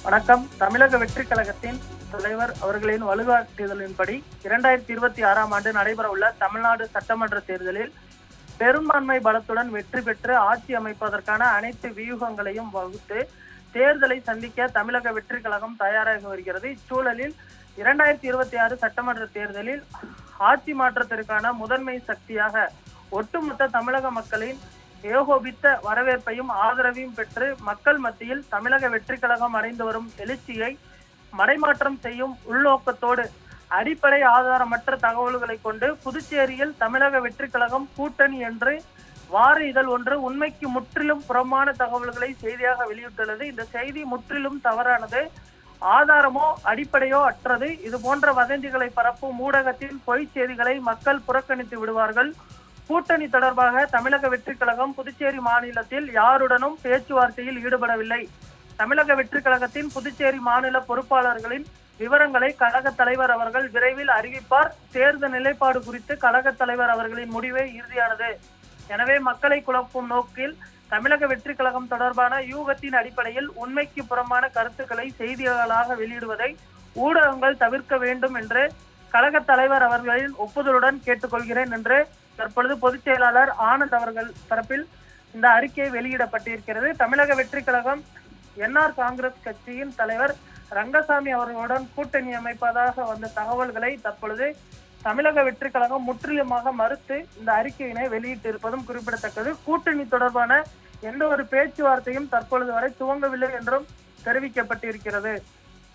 வணக்கம். தமிழக வெற்றி கழகத்தின் தலைவர் அவர்களின் வழிகாட்டுதலின்படி 2026ஆம் ஆண்டு நடைபெறவுள்ள தமிழ்நாடு சட்டமன்ற தேர்தலில் பெரும்பான்மை பலத்துடன் வெற்றி பெற்று ஆட்சி அமைப்பதற்கான அனைத்து வியூகங்களையும் வகுத்து தேர்தலை சந்திக்க தமிழக வெற்றி கழகம் தயாராகி வருகிறது. இச்சூழலில் 2026 சட்டமன்ற தேர்தலில் ஆட்சி மாற்றத்திற்கான முதன்மை சக்தியாக ஒட்டுமொத்த தமிழக மக்களின் ஏகோபித்த வரவேற்பையும் ஆதரவையும் பெற்று மக்கள் மத்தியில் தமிழக வெற்றி கழகம் அடைந்து வரும் எழுச்சியை மடைமாற்றம் செய்யும் உள்நோக்கத்தோடு அடிப்படை ஆதாரமற்ற தகவல்களை கொண்டு புதுச்சேரியில் தமிழக வெற்றி கழகம் கூட்டணி என்று வார இதழ் ஒன்று உண்மைக்கு முற்றிலும் புறமான தகவல்களை செய்தியாக வெளியிட்டுள்ளது. இந்த செய்தி முற்றிலும் தவறானது, ஆதாரமோ அடிப்படையோ அற்றது. இது போன்ற வதந்திகளை பரப்பும் ஊடகத்தின் பொய் செய்திகளை மக்கள் புறக்கணித்து விடுவார்கள். கூட்டணி தொடர்பாக தமிழக வெற்றி கழகம் புதுச்சேரி மாநிலத்தில் யாருடனும் பேச்சுவார்த்தையில் ஈடுபடவில்லை. தமிழக வெற்றி கழகத்தின் புதுச்சேரி மாநில பொறுப்பாளர்களின் விவரங்களை கழக தலைவர் அவர்கள் விரைவில் அறிவிப்பார். தேர்தல் நிலைப்பாடு குறித்து கழக தலைவர் அவர்களின் முடிவே இறுதியானது. எனவே மக்களை குழப்பும் நோக்கில் தமிழக வெற்றி கழகம் தொடர்பான யூகத்தின் அடிப்படையில் உண்மைக்கு புறம்பான கருத்துக்களை செய்திகளாக வெளியிடுவதை ஊடகங்கள் தவிர்க்க வேண்டும் என்று கழக தலைவர் அவர்களின் ஒப்புதலுடன் கேட்டுக்கொள்கிறேன் என்று தற்பொழுது பொதுச் செயலாளர் ஆனந்த் அவர்கள் தரப்பில் இந்த அறிக்கை வெளியிடப்பட்டிருக்கிறது. தமிழக வெற்றி கழகம் என்ஆர் காங்கிரஸ் கட்சியின் தலைவர் ரங்கசாமி அவர்களுடன் கூட்டணி அமைப்பதாக வந்த தகவல்களை தற்பொழுது தமிழக வெற்றி கழகம் முற்றிலுமாக மறுத்து இந்த அறிக்கையினை வெளியிட்டிருப்பதும் குறிப்பிடத்தக்கது. கூட்டணி தொடர்பான எந்த ஒரு பேச்சுவார்த்தையும் தற்பொழுது வரை துவங்கவில்லை என்றும் தெரிவிக்கப்பட்டிருக்கிறது.